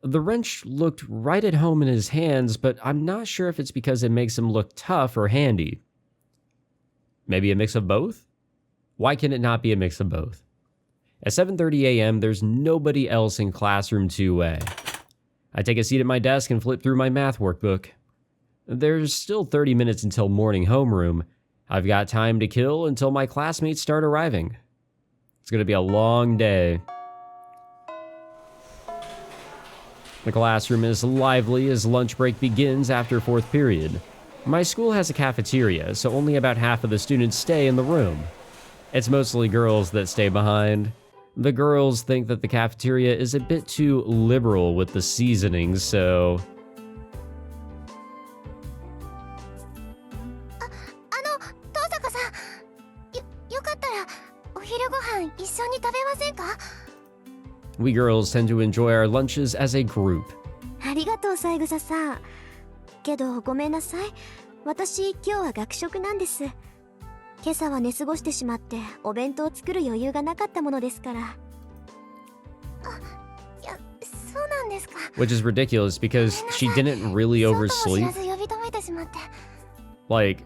The wrench looked right at home in his hands, but I'm not sure if it's because it makes him look tough or handy. Maybe a mix of both? Why can it not be a mix of both? At 7:30 a.m., there's nobody else in classroom 2A. I take a seat at my desk and flip through my math workbook. There's still 30 minutes until morning homeroom. I've got time to kill until my classmates start arriving. It's going to be a long day. The classroom is lively as lunch break begins after fourth period. My school has a cafeteria, so only about half of the students stay in the room. It's mostly girls that stay behind. The girls think that the cafeteria is a bit too liberal with the seasonings, so... 遠坂さん、よかったらお昼ご飯一緒に食べませんか？ We girls tend to enjoy our lunches as a group. ありがとう、三枝さん。けどごめんなさい。私今日は学食なんです。今朝は寝過ごしてしまってお弁当を作る余裕がなかったものですから。あ、いや、そうなんですか。 Which is ridiculous because she didn't really oversleep. Like,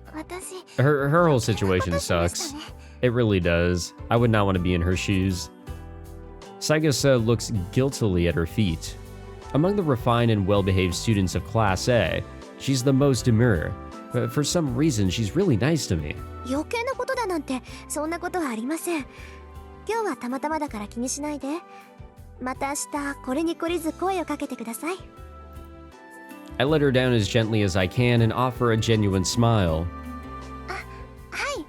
her whole situation sucks. It really does. I would not want to be in her shoes. Saigasa looks guiltily at her feet. Among the refined and well-behaved students of Class A, she's the most demure. But for some reason, she's really nice to me. 余計なことだなんてそんなことはありません。今日はたまたまだから気にしないで。また明日これに懲りず声をかけてください。I let her down as gently as I can and offer a genuine smile. あ、はい。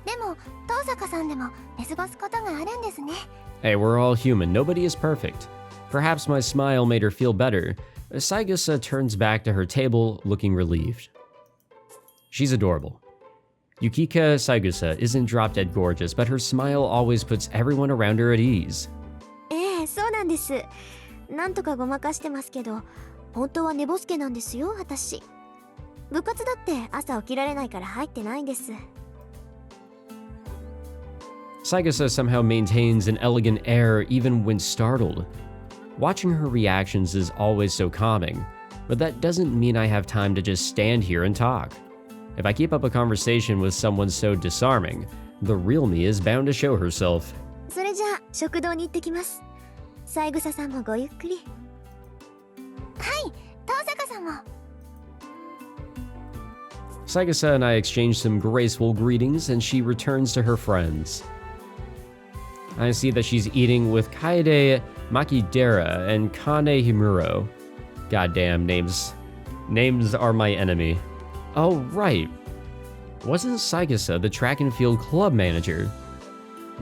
でも遠坂さんでも寝過ごすことがあるんですね。Hey, we're all human. Nobody is perfect. Perhaps my smile made her feel better. Saigasa turns back to her table, looking relieved. She's adorable. Yukika Saigasa isn't drop-dead gorgeous, but her smile always puts everyone around her at ease. ええ、そうなんです。なんとかごまかしてますけど、本当は寝ぼすけなんですよ、私。部活だって朝起きられないから入ってないんです。Saigasa somehow maintains an elegant air even when startled. Watching her reactions is always so calming, but that doesn't mean I have time to just stand here and talk. If I keep up a conversation with someone so disarming, the real me is bound to show herself. それじゃあ食堂に行ってきます。三枝さんもごゆっくり。はい、遠坂さんも。Saigasa and I exchange some graceful greetings, and she returns to her friends. I see that she's eating with Kaede Makidera and Kane Himuro. Goddamn names. Names are my enemy. Oh, right. Wasn't Saigasa the track and field club manager?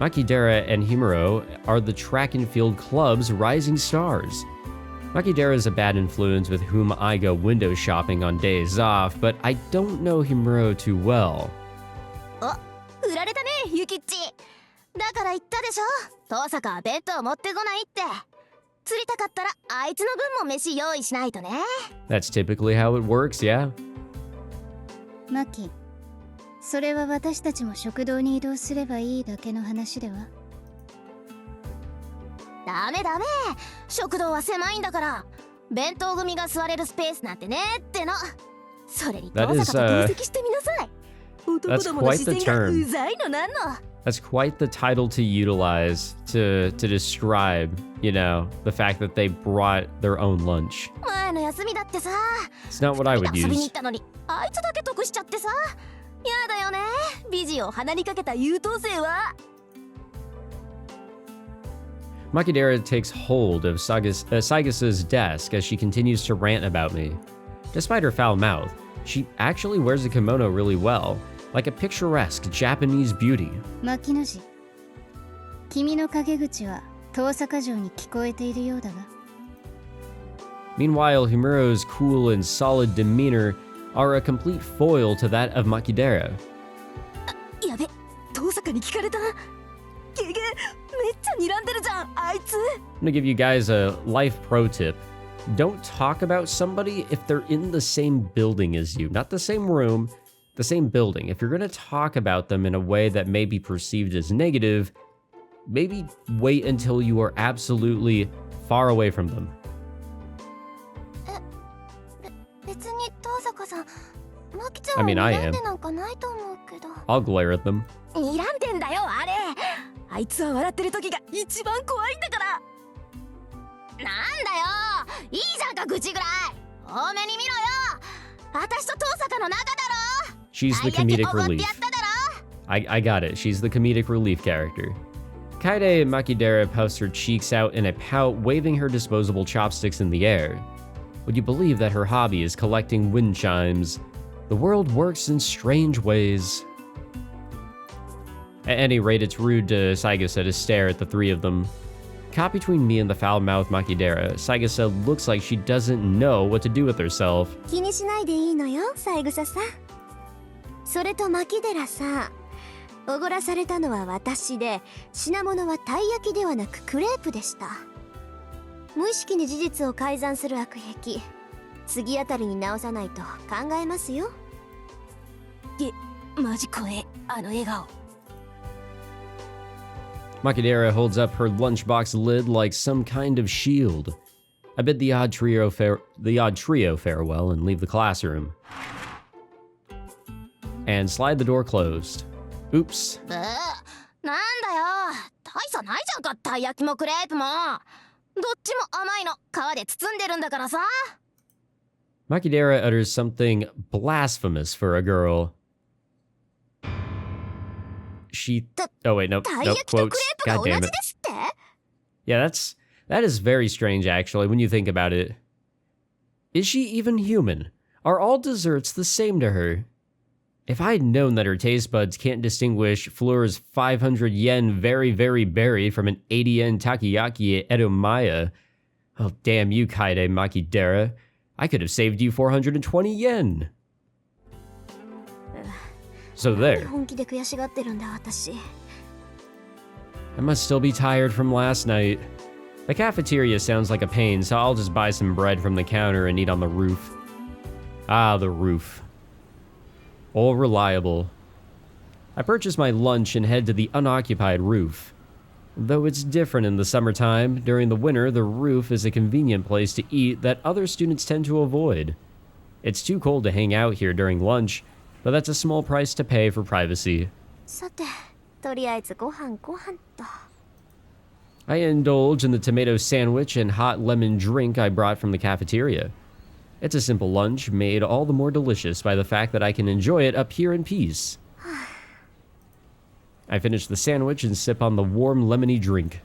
Makidera and Himuro are the track and field club's rising stars. Makidera is a bad influence with whom I go window shopping on days off, but I don't know Himuro too well. お、売られたね、ゆきっち。だから言ったでしょ。遠坂は弁当持ってこないって。釣りたかったらあいつの分も飯用意しないとね。That's typically how it works, yeah? マキ、それは私たちも食堂に移動すればいいだけの話では。ダメダメ、食堂は狭いんだから。弁当組が座れるスペースなんてねっての。それに遠坂と同席してみなさい。男どもの視線がうざいのなんの。That's quite the title to utilize to describe, you know, the fact that they brought their own lunch. 前の休みだってさ。It's not what I would 遊びに use. 行ったのに、あいつだけ得しちゃってさ。やだよね、美人を鼻にかけた優等生は。Makidera takes hold of Saigasa's desk as she continues to rant about me. Despite her foul mouth, she actually wears a kimono really well, like a picturesque Japanese beauty. 牧野氏、君の陰口は遠坂城に聞こえているようだが。Meanwhile, Himuro's cool and solid demeanor are a complete foil to that of Makidera. やべ、遠坂に聞かれた。ゲゲ、めっちゃ睨んでるじゃん、あいつ。I'm gonna give you guys a life pro tip. Don't talk about somebody if they're in the same building as you. Not the same room, the same building. If you're gonna talk about them in a way that may be perceived as negative, maybe wait until you are absolutely far away from them. 別に遠坂さん、マキちゃん I は mean, I 睨ん am. でなんかないと思うけど。I'll glare at them. 睨んでんだよ、あれ。あいつは笑ってる時が一番怖いんだから。なんだよ、いいじゃんか、口ぐらい。多めに見ろよ。私と遠坂の仲だろ。 She's the comedic relief. I got it. She's the comedic relief character. Kaede Makidera puffs her cheeks out in a pout, waving her disposable chopsticks in the air. Would you believe that her hobby is collecting wind chimes? The world works in strange ways. At any rate, it's rude to Saigasa to stare at the three of them. Caught between me and the foul-mouthed Makidera, Saigasa looks like she doesn't know what to do with herself. 気にしないでいいのよ、三枝さん。それと牧寺さん、おごらされたのは私で、品物はたい焼きではなくクレープでした。無意識に事実を改ざんする悪癖、次あたりに直さないと考えますよ。マジ怖え、あの笑顔。 Makidera holds up her lunchbox lid like some kind of shield. I bid the odd trio farewell and leave the classroom. And slide the door closed. Oops. なんだよ、大差ないじゃんか、たい焼きもクレープも。どっちも甘いの、皮で包んでるんだからさ。 Makidera utters something blasphemous for a girl. Oh wait, nope, quotes. God damn it. Yeah, that is very strange actually when you think about it. Is she even human? Are all desserts the same to her? If I had known that her taste buds can't distinguish Fleur's 500 yen very, very berry from an 80 yen takoyaki at Edomaya, oh damn you, Kaide Makidera. I could have saved you 420 yen. So there. I must still be tired from last night. The cafeteria sounds like a pain, so I'll just buy some bread from the counter and eat on the roof. Ah, the roof. All reliable. I purchase my lunch and head to the unoccupied roof. Though it's different in the summertime, during the winter the roof is a convenient place to eat that other students tend to avoid. It's too cold to hang out here during lunch, but that's a small price to pay for privacy. I indulge in the tomato sandwich and hot lemon drink I brought from the cafeteria. It's a simple lunch, made all the more delicious by the fact that I can enjoy it up here in peace. I finish the sandwich and sip on the warm lemony drink.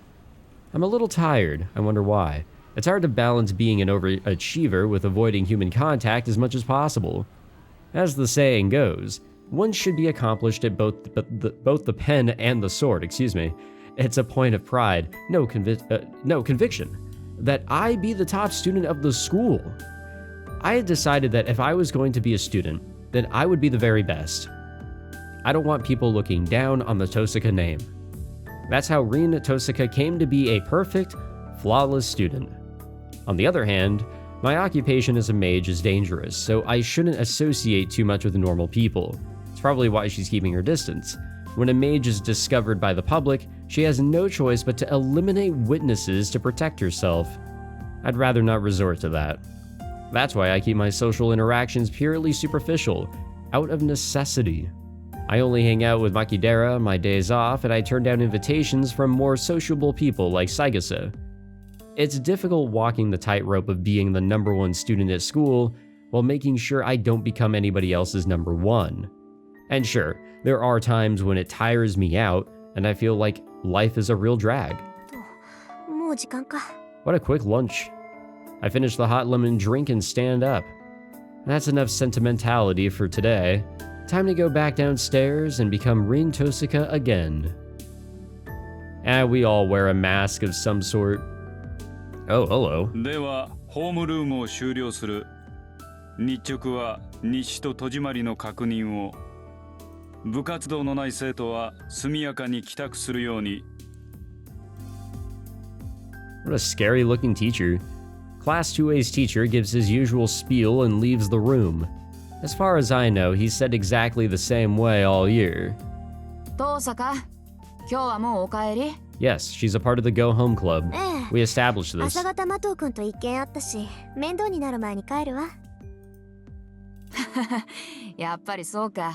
I'm a little tired, I wonder why. It's hard to balance being an overachiever with avoiding human contact as much as possible. As the saying goes, one should be accomplished at both the pen and the sword, excuse me. It's a point of pride, no conviction, that I be the top student of the school. I had decided that if I was going to be a student, then I would be the very best. I don't want people looking down on the Tosaka name. That's how Rin Tosaka came to be a perfect, flawless student. On the other hand, my occupation as a mage is dangerous, so I shouldn't associate too much with normal people. It's probably why she's keeping her distance. When a mage is discovered by the public, she has no choice but to eliminate witnesses to protect herself. I'd rather not resort to that. That's why I keep my social interactions purely superficial, out of necessity. I only hang out with Makidera on my days off, and I turn down invitations from more sociable people like Saigasa. It's difficult walking the tightrope of being the #1 student at school while making sure I don't become anybody else's #1. And sure, there are times when it tires me out, and I feel like life is a real drag. What a quick lunch. I finish the hot lemon drink and stand up. That's enough sentimentality for today. Time to go back downstairs and become Rin Tosaka again. And we all wear a mask of some sort. Oh, hello. では、ホームルームを終了する。日直は日誌と戸締まりの確認を。部活動のない生徒は速やかに帰宅するように。What a scary looking teacher. Class 2A's teacher gives his usual spiel and leaves the room. As far as I know, he's said exactly the same way all year. 遠坂、今日はもうお帰り? Yes, she's a part of the Go Home Club. We established this. 朝方マトウ君と一見あったし、面倒になる前に帰るわ。やっぱりそうか。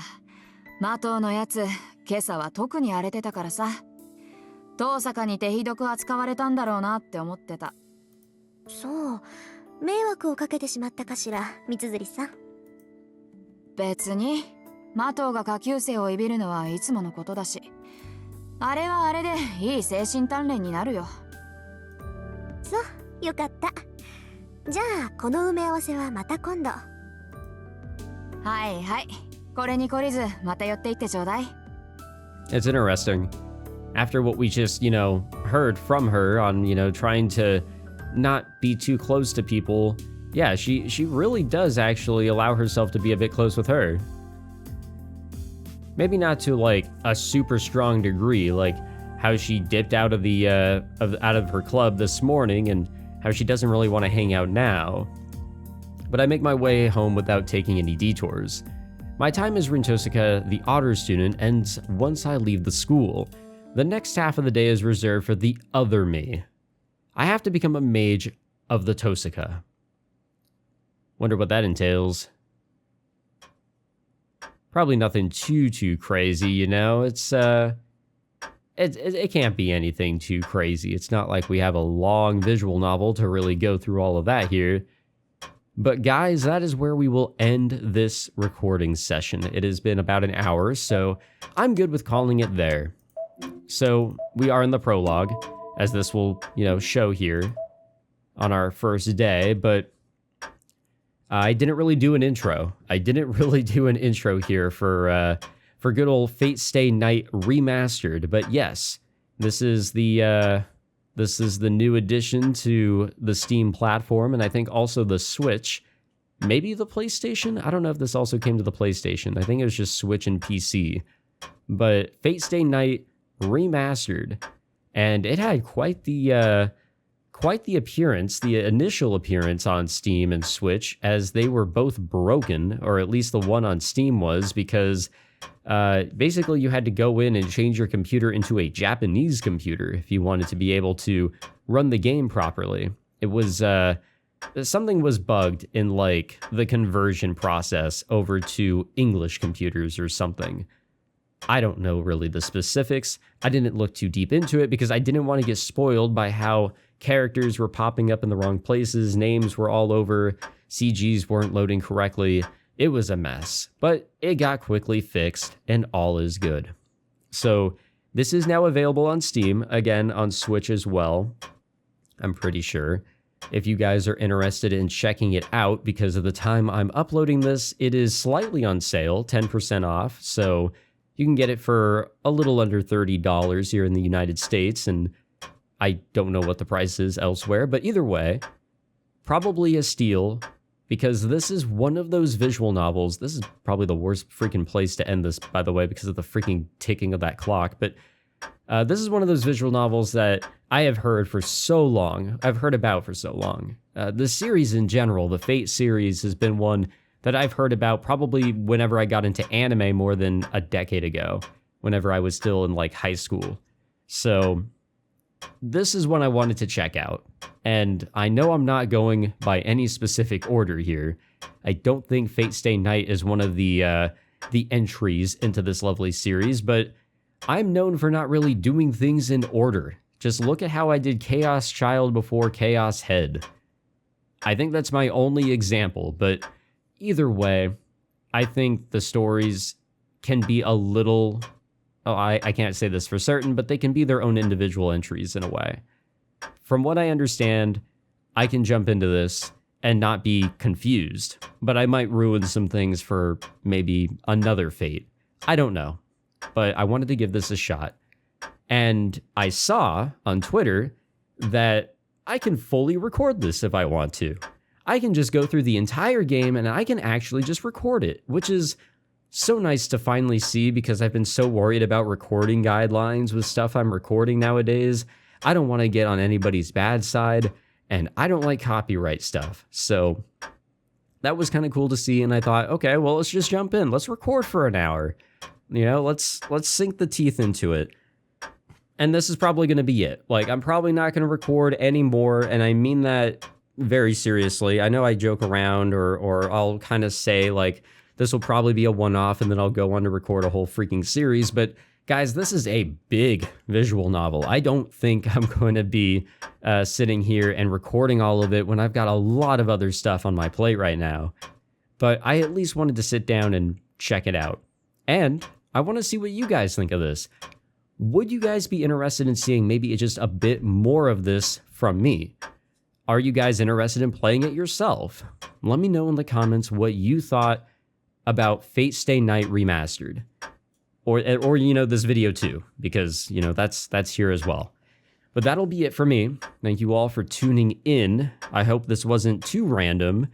マトウのやつ、今朝は特に荒れてたからさ。遠坂に手ひどく扱われたんだろうなって思ってた。そう、迷惑をかけてしまったかしら、三辻さん。別に、マトウが下級生をいびるのはいつものことだし。あれはあれでいい精神鍛錬になるよ。そう、よかった。じゃあこの埋め合わせはまた今度。はいはい、これに懲りずまた寄っていってちょうだい。It's interesting. After what we just, heard from her on, trying to not be too close to people, yeah, she really does actually allow herself to be a bit close with her. Maybe not to like a super strong degree, like how she dipped out of the out of her club this morning and how she doesn't really want to hang out now. But I make my way home without taking any detours. My time as Rintosaka, the honor student, ends once I leave the school. The next half of the day is reserved for the other me. I have to become a mage of the Tosaka. Wonder what that entails. Probably nothing too crazy, you know? It can't be anything too crazy. It's not like we have a long visual novel to really go through all of that here. But guys, that is where we will end this recording session. It has been about an hour, so I'm good with calling it there. So we are in the prologue, as this will, show here on our first day, but I didn't really do an intro. Here for good old Fate Stay Night Remastered. But yes, this is the new addition to the Steam platform, and I think also the Switch, maybe the PlayStation. I don't know if this also came to the PlayStation. I think it was just Switch and PC. But Fate Stay Night Remastered, and it had quite the appearance, the initial appearance on Steam and Switch, as they were both broken, or at least the one on Steam was, because basically you had to go in and change your computer into a Japanese computer if you wanted to be able to run the game properly. It was, something was bugged in like the conversion process over to English computers or something. I don't know really the specifics. I didn't look too deep into it because I didn't want to get spoiled by how characters were popping up in the wrong places, names were all over, CGs weren't loading correctly. It was a mess, but it got quickly fixed and all is good. So this is now available on Steam, again on Switch as well, I'm pretty sure. If you guys are interested in checking it out, because of the time I'm uploading this, it is slightly on sale, 10% off, so you can get it for a little under $30 here in the United States, and I don't know what the price is elsewhere, but either way, probably a steal, because this is one of those visual novels. This is probably the worst freaking place to end this, by the way, because of the freaking ticking of that clock, but this is one of those visual novels that I have heard for so long. I've heard about for so long. The series in general, the Fate series, has been one that I've heard about probably whenever I got into anime more than a decade ago, whenever I was still in like high school. So this is one I wanted to check out. And I know I'm not going by any specific order here. I don't think Fate Stay Night is one of the entries into this lovely series, but I'm known for not really doing things in order. Just look at how I did Chaos Child before Chaos Head. I think that's my only example, but either way, I think the stories can be a little... I can't say this for certain, but they can be their own individual entries in a way. From what I understand, I can jump into this and not be confused, but I might ruin some things for maybe another Fate. I don't know, but I wanted to give this a shot. And I saw on Twitter that I can fully record this if I want to. I can just go through the entire game and I can actually just record it, which is so nice to finally see, because I've been so worried about recording guidelines with stuff I'm recording nowadays. I don't want to get on anybody's bad side, and I don't like copyright stuff. So that was kind of cool to see, and I thought, okay, well, let's just jump in. Let's record for an hour. Let's sink the teeth into it. And this is probably going to be it. Like, I'm probably not going to record anymore, and I mean that very seriously. I know I joke around, or I'll kind of say, like, this will probably be a one-off, and then I'll go on to record a whole freaking series. But guys, this is a big visual novel. I don't think I'm going to be sitting here and recording all of it when I've got a lot of other stuff on my plate right now. But I at least wanted to sit down and check it out. And I want to see what you guys think of this. Would you guys be interested in seeing maybe just a bit more of this from me? Are you guys interested in playing it yourself? Let me know in the comments what you thought about Fate Stay Night Remastered. Or this video too, because, that's here as well. But that'll be it for me. Thank you all for tuning in. I hope this wasn't too random,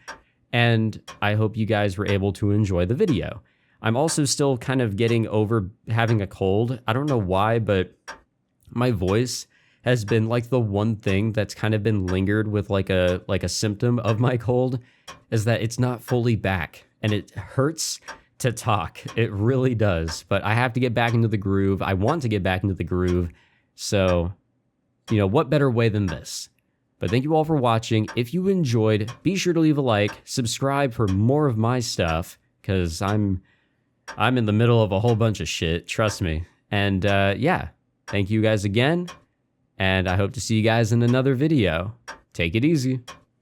and I hope you guys were able to enjoy the video. I'm also still kind of getting over having a cold. I don't know why, but my voice has been like the one thing that's kind of been lingered with like a symptom of my cold, is that it's not fully back, and it hurts to talk. It really does. But I have to get back into the groove. I want to get back into the groove. So, you know, what better way than this? But thank you all for watching. If you enjoyed, be sure to leave a like, subscribe for more of my stuff, because I'm in the middle of a whole bunch of shit, trust me. And yeah, thank you guys again, and I hope to see you guys in another video. Take it easy.